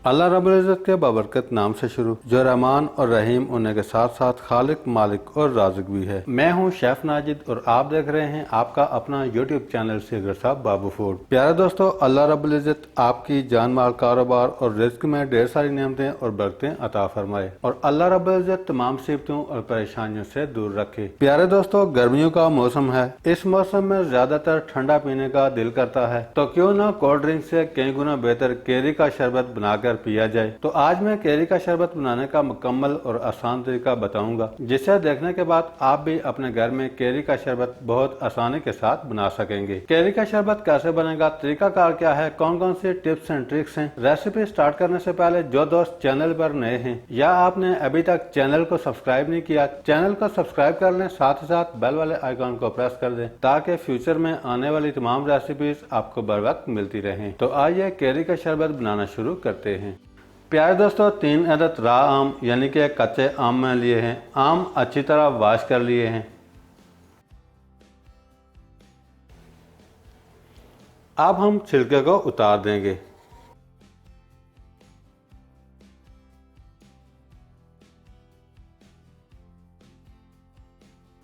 अल्लाह रब्बुल इज़्ज़त के बाबरकत नाम से शुरू, जो रहमान और रहीम उन्हीं के साथ साथ खालिक, मालिक और राज़िक भी है। मैं हूं शेफ नाजिद और आप देख रहे हैं आपका अपना यूट्यूब चैनल सीगर साहब बाबू फूड। प्यारे दोस्तों, अल्लाह रब्बुल इज़्ज़त आपकी जान माल, कारोबार और रिज़्क में ढेर सारी नेमतें और बरकतें अता फरमाए और अल्लाह रब्बुल इज़्ज़त तमाम मुसीबतों और परेशानियों से दूर रखे। प्यारे दोस्तों, गर्मियों का मौसम है। इस मौसम में ज्यादातर ठंडा पीने का दिल करता है, तो क्यों ना कोल्ड ड्रिंक से कई गुना बेहतर केरी का शरबत बनाकर पिया जाए। तो आज मैं केरी का शरबत बनाने का मुकम्मल और आसान तरीका बताऊंगा, जिसे देखने के बाद आप भी अपने घर में केरी का शरबत बहुत आसानी के साथ बना सकेंगे। केरी का शरबत कैसे बनेगा, तरीकाकार क्या है, कौन कौन सी टिप्स एंड ट्रिक्स हैं। रेसिपी स्टार्ट करने से पहले जो दोस्त चैनल पर नए हैं या आपने अभी तक चैनल को सब्सक्राइब नहीं किया, चैनल को सब्सक्राइब कर लें, साथ ही साथ बेल वाले आइकॉन को प्रेस कर दें ताकि फ्यूचर में आने वाली तमाम रेसिपीज आपको बर वक्त मिलती रहें। तो आइए केरी का शरबत बनाना शुरू करते हैं। प्यारे दोस्तों, 3 अदद राह आम यानी कि कच्चे आम में लिए हैं। आम अच्छी तरह वॉश कर लिए हैं। अब हम छिलके को उतार देंगे।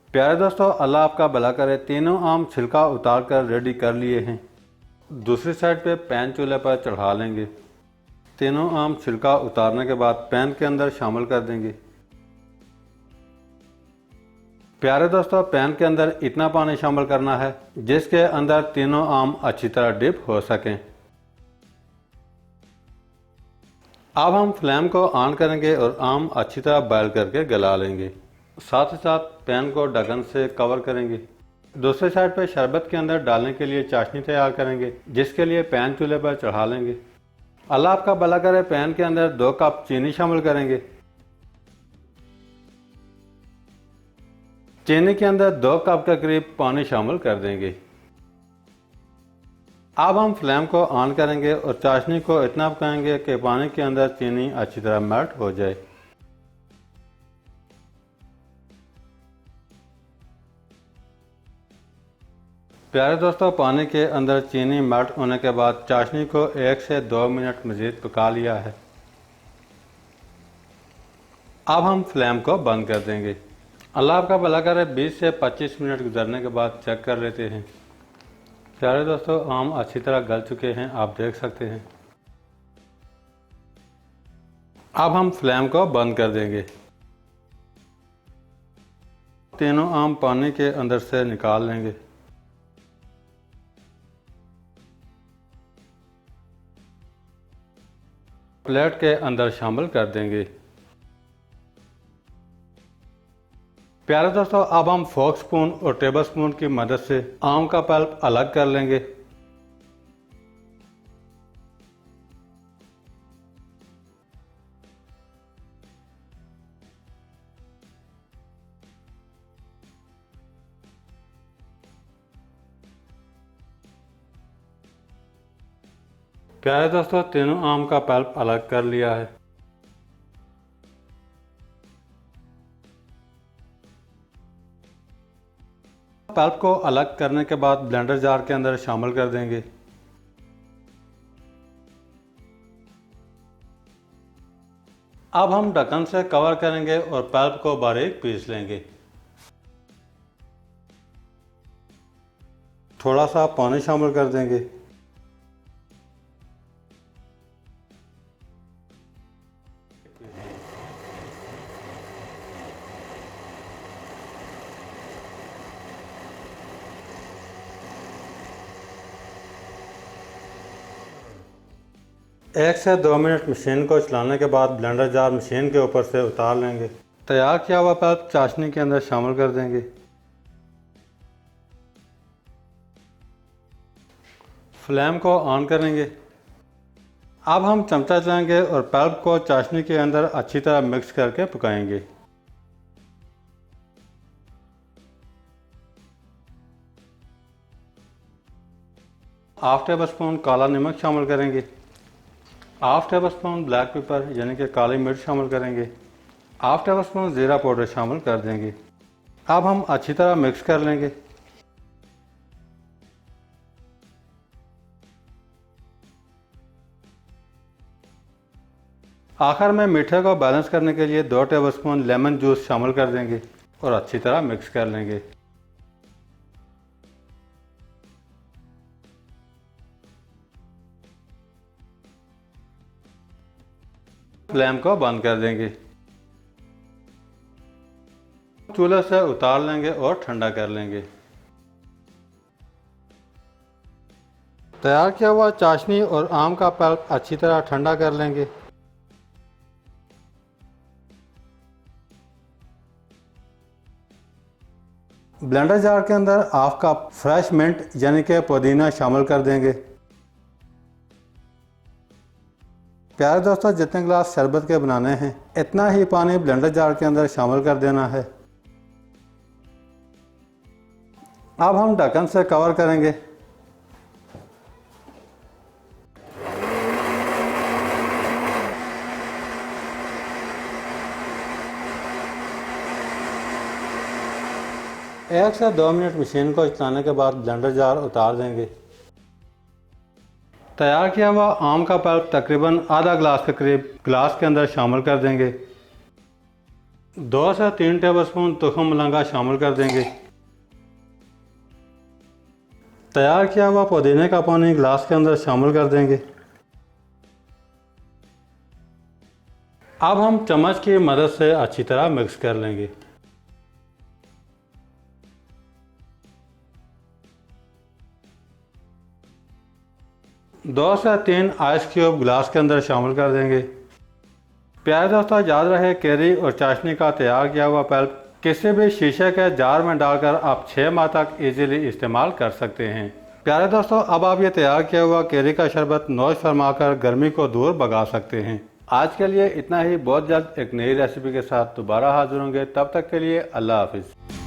प्यारे दोस्तों, अल्लाह आपका भला करे। तीनों आम छिलका उतार कर रेडी कर लिए हैं। दूसरी साइड पे पैन चूल्हे पर चढ़ा लेंगे। तीनों आम छिलका उतारने के बाद पैन के अंदर शामिल कर देंगे। प्यारे दोस्तों, पैन के अंदर इतना पानी शामिल करना है जिसके अंदर तीनों आम अच्छी तरह डिप हो सकें। अब हम फ्लेम को ऑन करेंगे और आम अच्छी तरह बॉयल करके गला लेंगे। साथ ही साथ पैन को ढक्कन से कवर करेंगे। दूसरी साइड पर शरबत के अंदर डालने के लिए चाशनी तैयार करेंगे, जिसके लिए पैन चूल्हे पर चढ़ा लेंगे। अल्लाह आपका भला करे। पैन के अंदर 2 कप चीनी शामिल करेंगे। चीनी के अंदर 2 कप के करीब पानी शामिल कर देंगे। अब हम फ्लेम को ऑन करेंगे और चाशनी को इतना पकाएंगे कि पानी के अंदर चीनी अच्छी तरह मेल्ट हो जाए। प्यारे दोस्तों, पानी के अंदर चीनी मेल्ट होने के बाद चाशनी को 1 से 2 मिनट मजीद पका लिया है। अब हम फ्लेम को बंद कर देंगे। अल्लाह आपका भला करे। 20 से 25 मिनट गुजरने के बाद चेक कर लेते हैं। प्यारे दोस्तों, आम अच्छी तरह गल चुके हैं, आप देख सकते हैं। अब हम फ्लेम को बंद कर देंगे। तीनों आम पानी के अंदर से निकाल लेंगे। प्लेट के अंदर शामिल कर देंगे। प्यारे दोस्तों, अब हम फोर्क स्पून और टेबल स्पून की मदद से आम का पल्प अलग कर लेंगे। प्यारे दोस्तों, तीनों आम का पल्प अलग कर लिया है। पल्प को अलग करने के बाद ब्लेंडर जार के अंदर शामिल कर देंगे। अब हम ढक्कन से कवर करेंगे और पल्प को बारीक पीस लेंगे। थोड़ा सा पानी शामिल कर देंगे। एक से 2 मिनट मशीन को चलाने के बाद ब्लेंडर जार मशीन के ऊपर से उतार लेंगे। तैयार किया हुआ पल्प चाशनी के अंदर शामिल कर देंगे। फ्लेम को ऑन करेंगे। अब हम चमचा चलाएंगे और पल्प को चाशनी के अंदर अच्छी तरह मिक्स करके पकाएंगे। हाफ टेबल स्पून काला नमक शामिल करेंगे। Half table spoon black pepper यानी कि काली मिर्च शामिल करेंगे। हाफ टेबल स्पून ज़ीरा पाउडर शामिल कर देंगे। अब हम अच्छी तरह मिक्स कर लेंगे। आखिर में मीठे को बैलेंस करने के लिए 2 टेबलस्पून लेमन जूस शामिल कर देंगे और अच्छी तरह मिक्स कर लेंगे। फ्लेम को बंद कर देंगे। चूल्हे से उतार लेंगे और ठंडा कर लेंगे। तैयार किया हुआ चाशनी और आम का पल्प अच्छी तरह ठंडा कर लेंगे। ब्लेंडर जार के अंदर हाफ कप फ्रेश मिंट यानी कि पुदीना शामिल कर देंगे। प्यारे दोस्तों, जितने गिलास शरबत के बनाने हैं इतना ही पानी ब्लेंडर जार के अंदर शामिल कर देना है। अब हम ढक्कन से कवर करेंगे। एक से 2 मिनट मशीन को चलाने के बाद ब्लेंडर जार उतार देंगे। तैयार किया हुआ आम का पल्प तकरीबन आधा गिलास के करीब गिलास के अंदर शामिल कर देंगे। 2 से 3 टेबलस्पून तुखम मलंगा शामिल कर देंगे। तैयार किया हुआ पुदीने का पानी गिलास के अंदर शामिल कर देंगे। अब हम चम्मच की मदद से अच्छी तरह मिक्स कर लेंगे। 2 से 3 आइस क्यूब गिलास के अंदर शामिल कर देंगे। प्यारे दोस्तों, याद रहे कैरी और चाशनी का तैयार किया हुआ पल्प किसी भी शीशे के जार में डालकर आप 6 माह तक इजीली इस्तेमाल कर सकते हैं। प्यारे दोस्तों, अब आप ये तैयार किया हुआ कैरी का शरबत नौश फरमाकर गर्मी को दूर भगा सकते हैं। आज के लिए इतना ही। बहुत जल्द एक नई रेसिपी के साथ दोबारा हाजिर होंगे। तब तक के लिए अल्लाह हाफिज़।